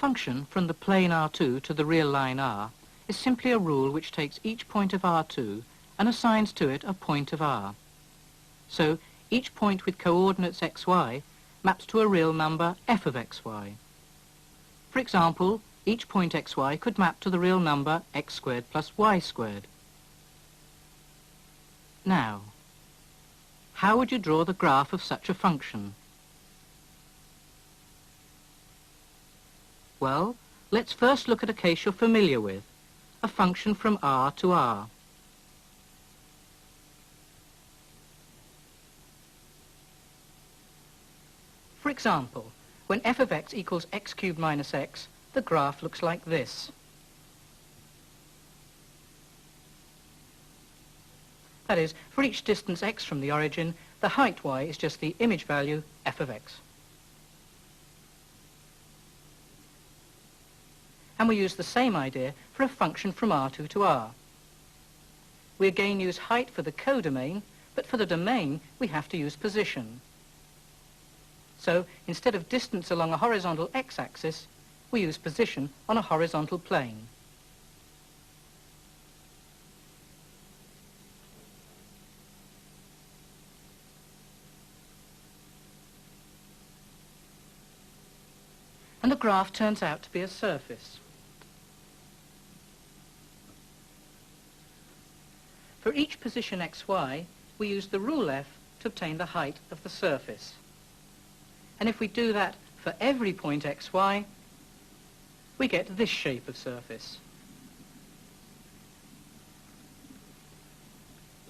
function from the plane R2 to the real line R is simply a rule which takes each point of R2 and assigns to it a point of R. So each point with coordinates xy maps to a real number f of xy. For example, each point xy could map to the real number x squared plus y squared. Now, how would you draw the graph of such a function? Well, let's first look at a case you're familiar with, a function from R to R. For example, when f of x equals x cubed minus x, the graph looks like this. That is, for each distance x from the origin, the height y is just the image value f of x. And we use the same idea for a function from R2 to R. We again use height for the codomain, but for the domain we have to use position. So instead of distance along a horizontal x-axis, we use position on a horizontal plane. And the graph turns out to be a surface. For each position xy, we use the rule f to obtain the height of the surface. And if we do that for every point xy, we get this shape of surface.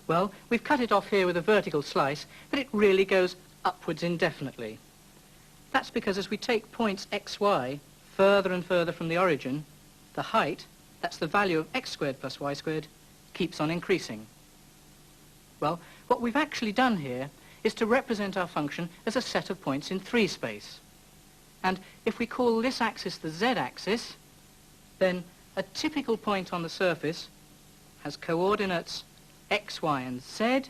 Well, we've cut it off here with a vertical slice, but it really goes upwards indefinitely. That's because as we take points xy further and further from the origin, the height, that's the value of x squared plus y squared, keeps on increasing. Well, what we've actually done here is to represent our function as a set of points in 3 space. And if we call this axis the z-axis, then a typical point on the surface has coordinates x, y, and z,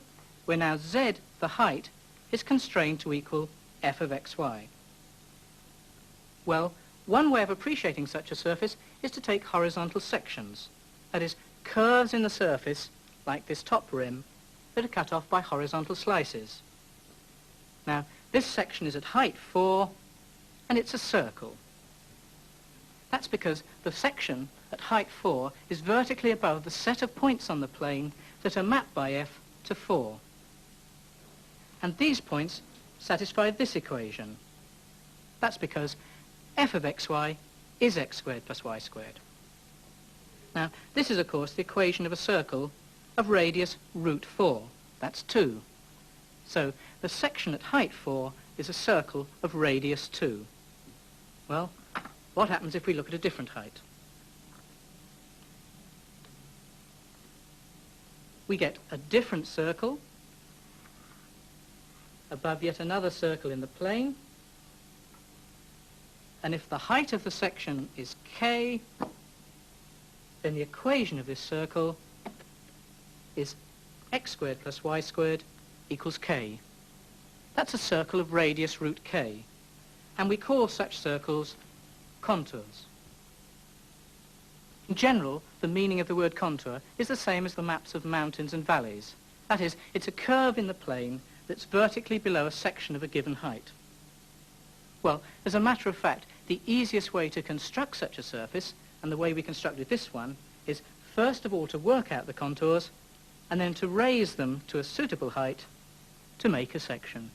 where now z, the height, is constrained to equal f of xy. Well, one way of appreciating such a surface is to take horizontal sections, that is, curves in the surface, like this top rim, that are cut off by horizontal slices. Now, this section is at height 4, and it's a circle. That's because the section at height 4 is vertically above the set of points on the plane that are mapped by f to 4. And these points satisfy this equation. That's because f of xy is x squared plus y squared. Now, this is, of course, the equation of a circle of radius root 4. That's 2. So the section at height 4 is a circle of radius 2. Well, what happens if we look at a different height? We get a different circle above yet another circle in the plane. And if the height of the section is k, then the equation of this circle is x squared plus y squared equals k. That's a circle of radius root k. And we call such circles contours. In general, the meaning of the word contour is the same as the maps of mountains and valleys. That is, it's a curve in the plane that's vertically below a section of a given height. Well, as a matter of fact, the easiest way to construct such a surface, and the way we constructed this one, is first of all to work out the contours, and then to raise them to a suitable height to make a section.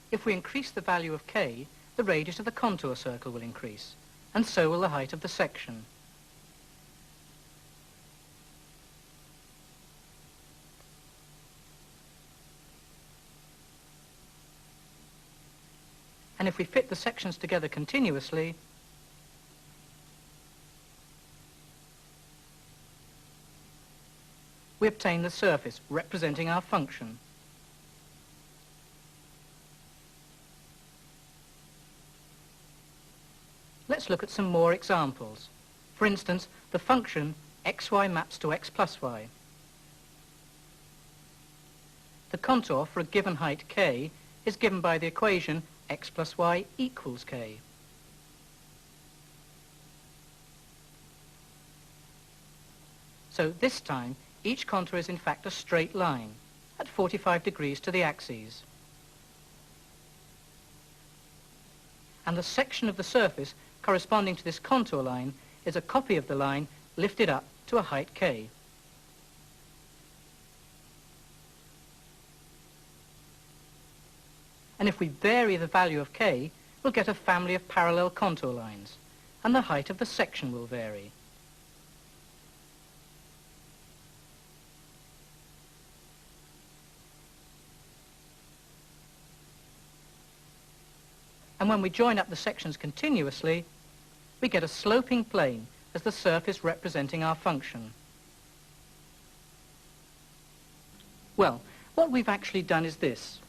If we increase the value of k, the radius of the contour circle will increase, and so will the height of the section. And if we fit the sections together continuously, we obtain the surface representing our function. Let's look at some more examples. For instance, the function xy maps to x plus y. The contour for a given height k is given by the equation x plus y equals k. So this time, each contour is in fact a straight line at 45 degrees to the axes. And the section of the surface corresponding to this contour line is a copy of the line lifted up to a height k. And if we vary the value of k, we'll get a family of parallel contour lines, and the height of the section will vary. And when we join up the sections continuously, we get a sloping plane as the surface representing our function. Well, what we've actually done is this.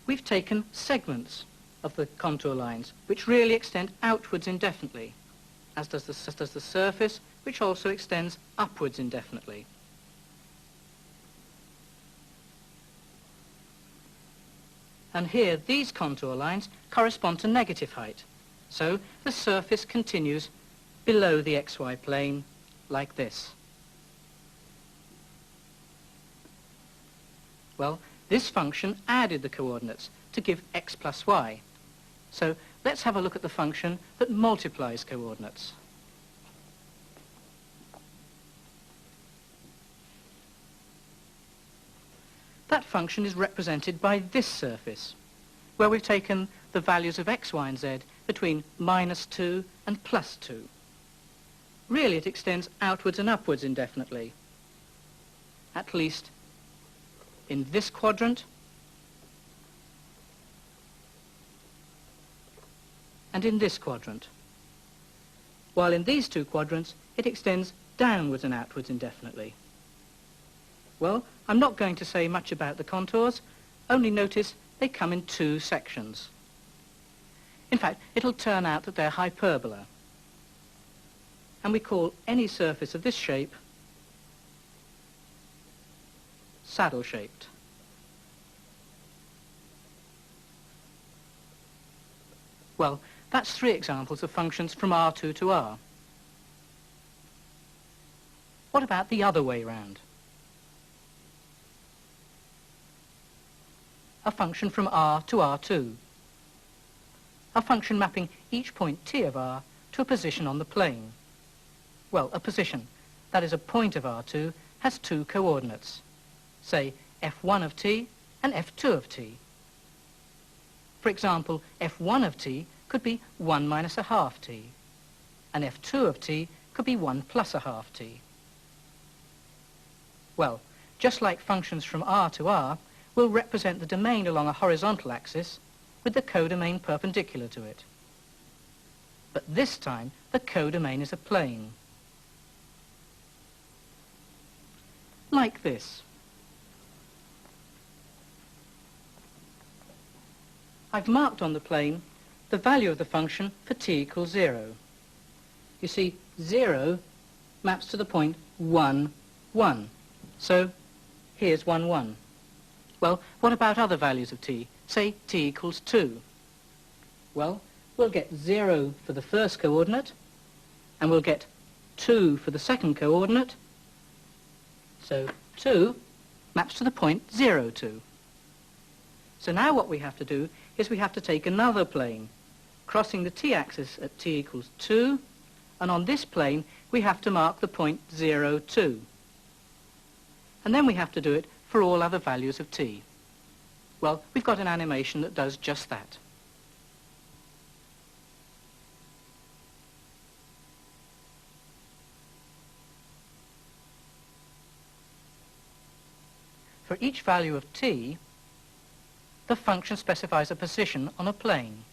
We've taken segments of the contour lines, which really extend outwards indefinitely, as does the surface, which also extends upwards indefinitely. And here, these contour lines correspond to negative height. So the surface continues below the xy plane like this. Well, this function added the coordinates to give x plus y. So let's have a look at the function that multiplies coordinates. That function is represented by this surface, where we've taken the values of x, y and z between -2 and +2. Really, it extends outwards and upwards indefinitely, at least in this quadrant and in this quadrant, while in these two quadrants it extends downwards and outwards indefinitely. Well, I'm not going to say much about the contours, only notice they come in two sections. In fact, it'll turn out that they're hyperbola, and we call any surface of this shape saddle-shaped. Well, that's three examples of functions from R2 to R. What about the other way round? A function from R to R2. A function mapping each point t of R to a position on the plane. Well, a position, that is a point of R2, has two coordinates, say f1 of t and f2 of t. For example, f1 of t could be 1 minus a half t, and f2 of t could be 1 plus a half t. Well, just like functions from R to R, will represent the domain along a horizontal axis with the codomain perpendicular to it. But this time, the codomain is a plane. Like this. I've marked on the plane the value of the function for t equals 0. You see, 0 maps to the point 1, 1. So here's 1, 1. Well, what about other values of t? Say t equals 2. Well, we'll get 0 for the first coordinate, and we'll get 2 for the second coordinate. So 2 maps to the point 0, 2. So now what we have to do is we have to take another plane, crossing the t-axis at t equals 2, and on this plane we have to mark the point 0, 2. And then we have to do it for all other values of t. Well, we've got an animation that does just that. For each value of t, the function specifies a position on a plane.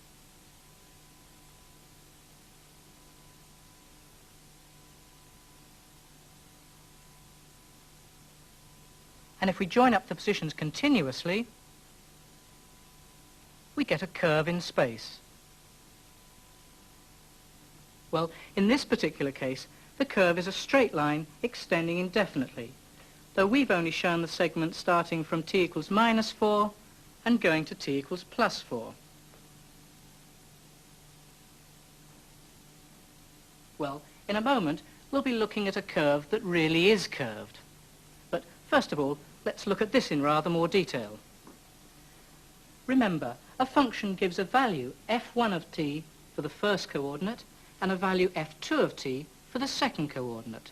And if we join up the positions continuously, we get a curve in space. Well, in this particular case, the curve is a straight line extending indefinitely, though we've only shown the segment starting from t equals -4 and going to t equals +4. Well, in a moment, we'll be looking at a curve that really is curved. But first of all, let's look at this in rather more detail. Remember, a function gives a value f1 of t for the first coordinate and a value f2 of t for the second coordinate.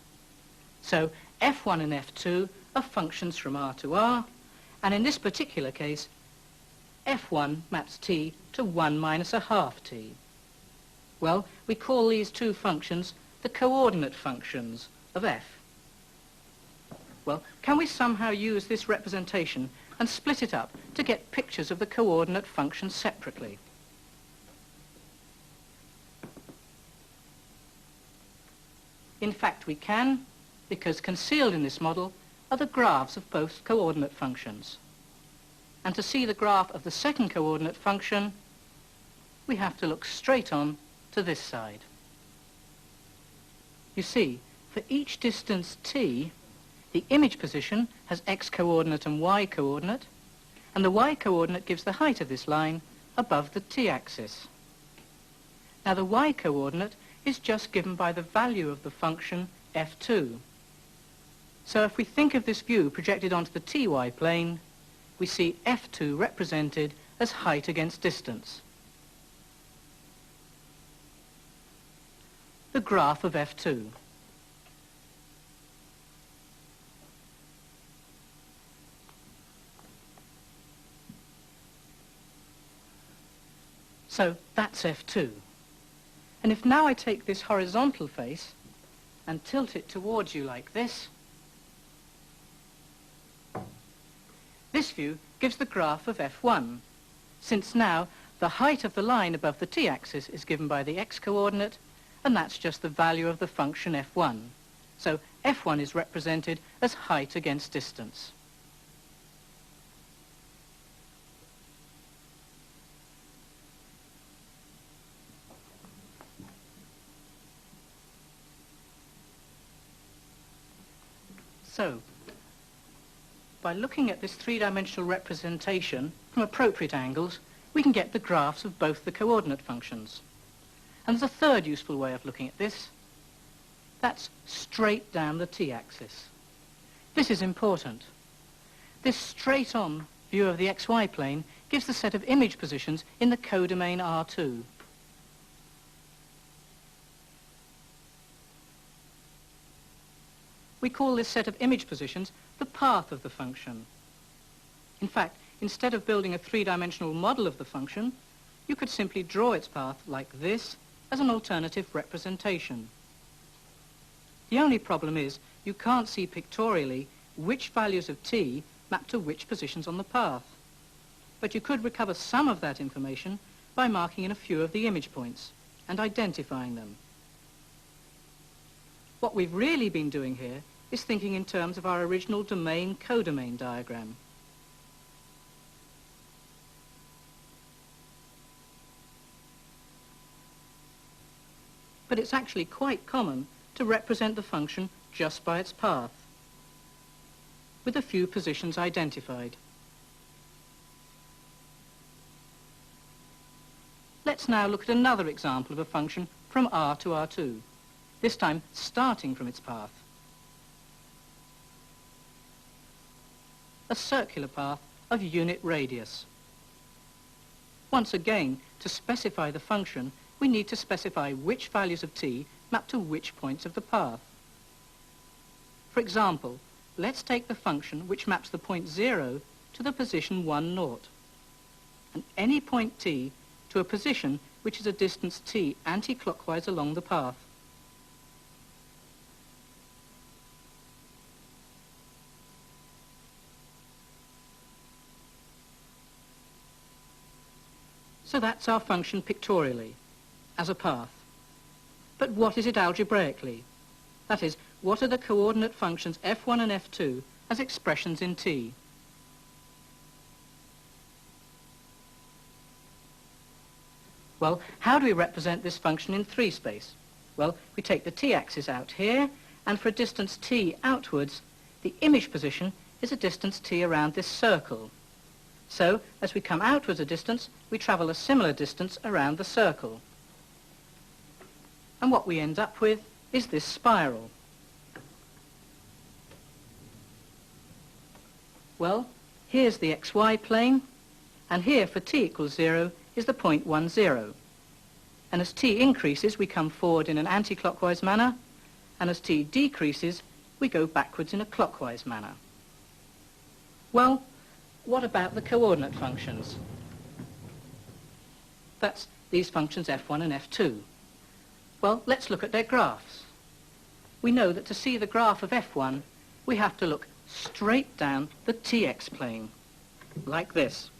So f1 and f2 are functions from R to R, and in this particular case, f1 maps t to 1 minus a half t. Well, we call these two functions the coordinate functions of f. Well, can we somehow use this representation and split it up to get pictures of the coordinate functions separately? In fact, we can, because concealed in this model are the graphs of both coordinate functions. And to see the graph of the second coordinate function, we have to look straight on to this side. You see, for each distance t, the image position has x-coordinate and y-coordinate, and the y-coordinate gives the height of this line above the t-axis. Now the y-coordinate is just given by the value of the function f2. So if we think of this view projected onto the ty plane, we see f2 represented as height against distance. The graph of f2. So that's f2. And if now I take this horizontal face and tilt it towards you like this, this view gives the graph of f1, since now the height of the line above the t-axis is given by the x-coordinate, and that's just the value of the function f1. So f1 is represented as height against distance. So, by looking at this three-dimensional representation from appropriate angles, we can get the graphs of both the coordinate functions. And there's a third useful way of looking at this. That's straight down the t-axis. This is important. This straight-on view of the xy plane gives the set of image positions in the codomain R2. We call this set of image positions the path of the function. In fact, instead of building a three-dimensional model of the function, you could simply draw its path like this as an alternative representation. The only problem is you can't see pictorially which values of t map to which positions on the path. But you could recover some of that information by marking in a few of the image points and identifying them. What we've really been doing here is thinking in terms of our original domain-codomain diagram. But it's actually quite common to represent the function just by its path, with a few positions identified. Let's now look at another example of a function from R to R2, this time starting from its path. A circular path of unit radius. Once again, to specify the function, we need to specify which values of t map to which points of the path. For example, let's take the function which maps the point 0 to the position 1, 0, and any point t to a position which is a distance t anti-clockwise along the path. So that's our function pictorially, as a path. But what is it algebraically? That is, what are the coordinate functions f1 and f2 as expressions in t? Well, how do we represent this function in 3 space? Well, we take the t-axis out here, and for a distance t outwards, the image position is a distance t around this circle. So, as we come outwards a distance, we travel a similar distance around the circle. And what we end up with is this spiral. Well, here's the xy plane, and here for t equals 0 is the point 1, 0. And as t increases, we come forward in an anti-clockwise manner, and as t decreases, we go backwards in a clockwise manner. Well, what about the coordinate functions? That's these functions f1 and f2. Well, let's look at their graphs. We know that to see the graph of f1, we have to look straight down the tx plane, like this.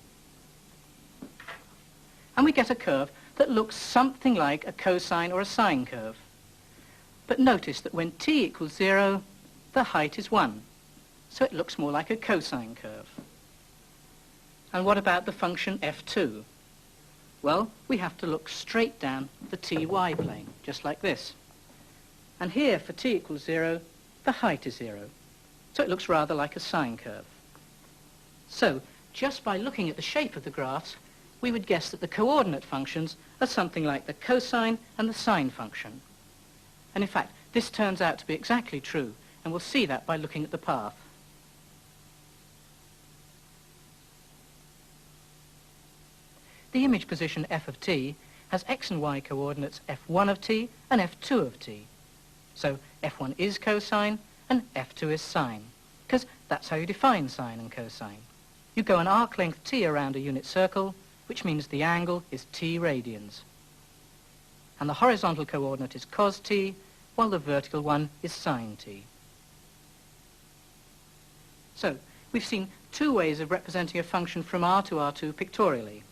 And we get a curve that looks something like a cosine or a sine curve. But notice that when t equals 0, the height is 1. So it looks more like a cosine curve. And what about the function f2? Well, we have to look straight down the ty plane, just like this. And here, for t equals 0, the height is 0. So it looks rather like a sine curve. So, just by looking at the shape of the graphs, we would guess that the coordinate functions are something like the cosine and the sine function. And in fact, this turns out to be exactly true, and we'll see that by looking at the path. The image position f of t has x and y coordinates f1 of t and f2 of t. So f1 is cosine and f2 is sine, because that's how you define sine and cosine. You go an arc length t around a unit circle, which means the angle is t radians. And the horizontal coordinate is cos t, while the vertical one is sine t. So, we've seen two ways of representing a function from R to R2 pictorially.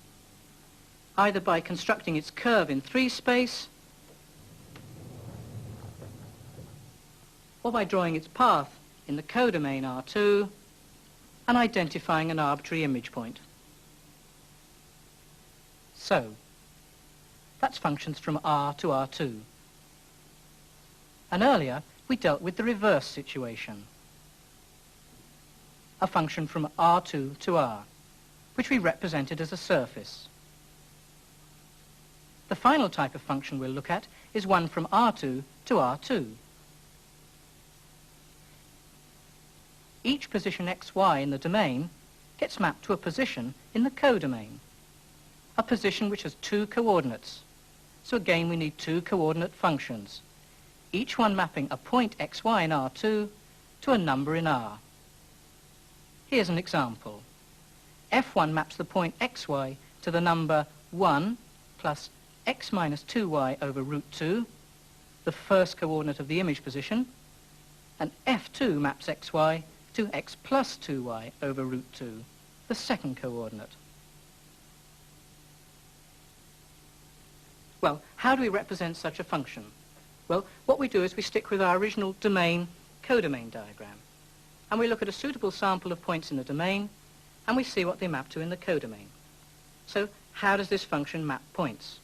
Either by constructing its curve in 3 space, or by drawing its path in the codomain R2 and identifying an arbitrary image point. So, that's functions from R to R2. And earlier, we dealt with the reverse situation. A function from R2 to R, which we represented as a surface. The final type of function we'll look at is one from R2 to R2. Each position xy in the domain gets mapped to a position in the codomain, a position which has 2 coordinates. So again, we need 2 coordinate functions, each one mapping a point xy in R2 to a number in R. Here's an example. f1 maps the point xy to the number 1 plus x minus 2y over root 2, the first coordinate of the image position, and f2 maps xy to x plus 2y over root 2, the second coordinate. Well, how do we represent such a function? Well, what we do is we stick with our original domain, codomain diagram, and we look at a suitable sample of points in the domain, and we see what they map to in the codomain. So, how does this function map points?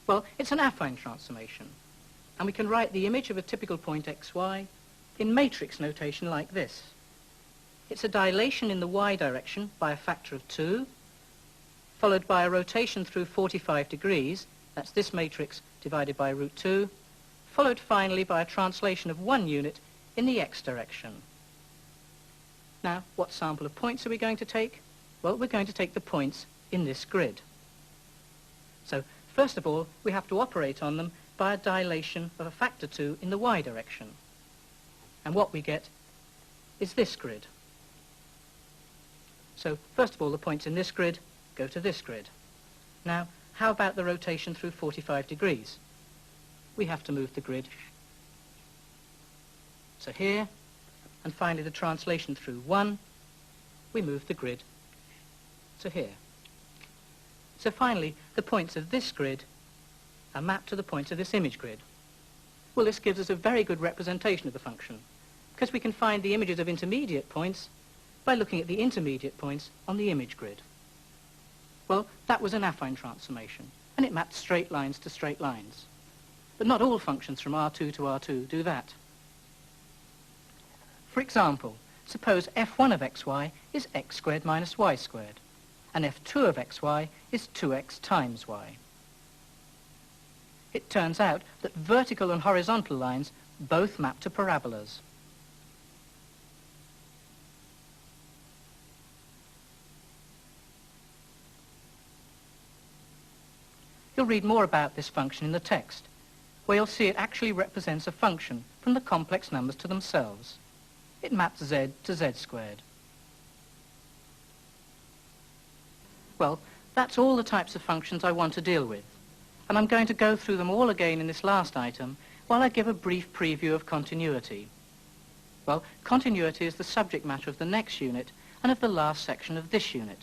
Well, it's an affine transformation, and we can write the image of a typical point xy in matrix notation like this. It's a dilation in the y direction by a factor of 2, followed by a rotation through 45 degrees, that's this matrix divided by root 2, followed finally by a translation of 1 unit in the x direction. Now, what sample of points are we going to take? Well, we're going to take the points in this grid. So, first of all, we have to operate on them by a dilation of a factor 2 in the y direction. And what we get is this grid. So, first of all, the points in this grid go to this grid. Now, how about the rotation through 45 degrees? We have to move the grid. So here, and finally the translation through 1, we move the grid to here. So finally, the points of this grid are mapped to the points of this image grid. Well, this gives us a very good representation of the function, because we can find the images of intermediate points by looking at the intermediate points on the image grid. Well, that was an affine transformation, and it mapped straight lines to straight lines. But not all functions from R2 to R2 do that. For example, suppose f1 of xy is x squared minus y squared, and f2 of xy is 2x times y. It turns out that vertical and horizontal lines both map to parabolas. You'll read more about this function in the text, where you'll see it actually represents a function from the complex numbers to themselves. It maps z to z squared. Well, that's all the types of functions I want to deal with, and I'm going to go through them all again in this last item while I give a brief preview of continuity. Well, continuity is the subject matter of the next unit and of the last section of this unit.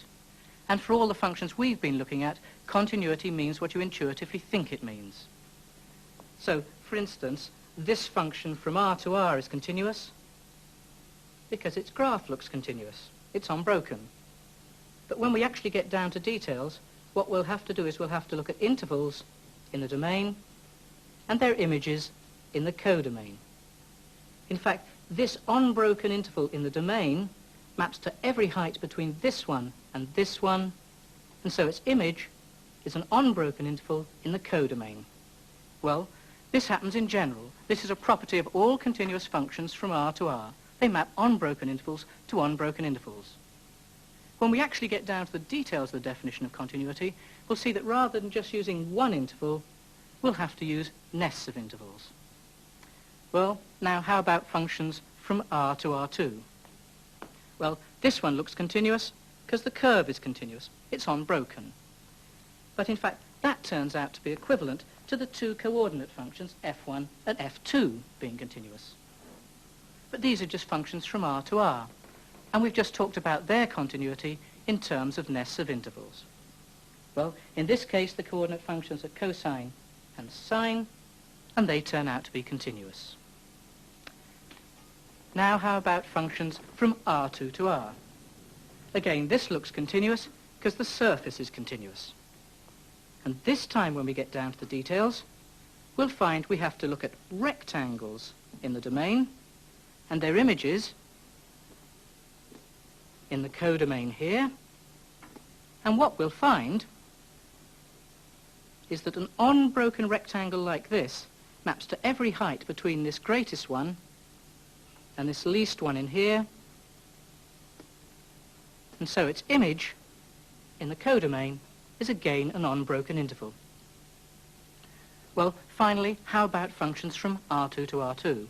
And for all the functions we've been looking at, continuity means what you intuitively think it means. So, for instance, this function from R to R is continuous because its graph looks continuous. It's unbroken. But when we actually get down to details, what we'll have to do is we'll have to look at intervals in the domain and their images in the codomain. In fact, this unbroken interval in the domain maps to every height between this one, and so its image is an unbroken interval in the codomain. Well, this happens in general. This is a property of all continuous functions from R to R. They map unbroken intervals to unbroken intervals. When we actually get down to the details of the definition of continuity, we'll see that rather than just using one interval, we'll have to use nests of intervals. Well, now how about functions from R to R2? Well, this one looks continuous because the curve is continuous. It's unbroken. But in fact, that turns out to be equivalent to the two coordinate functions f1 and f2 being continuous. But these are just functions from R to R, and we've just talked about their continuity in terms of nests of intervals. Well, in this case, the coordinate functions are cosine and sine, and they turn out to be continuous. Now how about functions from R2 to R? Again, this looks continuous because the surface is continuous. And this time when we get down to the details, we'll find we have to look at rectangles in the domain and their images in the codomain here. And what we'll find is that an unbroken rectangle like this maps to every height between this greatest one and this least one in here, and so its image in the codomain is again an unbroken interval. Well, finally, how about functions from R2 to R2?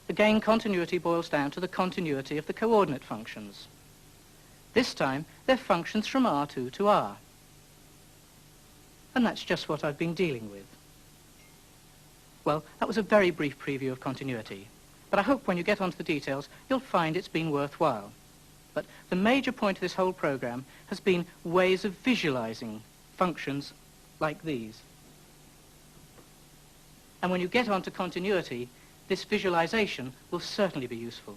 Again, continuity boils down to the continuity of the coordinate functions. This time, they're functions from R2 to R. And that's just what I've been dealing with. Well, that was a very brief preview of continuity. But I hope when you get onto the details, you'll find it's been worthwhile. But the major point of this whole program has been ways of visualizing functions like these. And when you get onto continuity, this visualization will certainly be useful.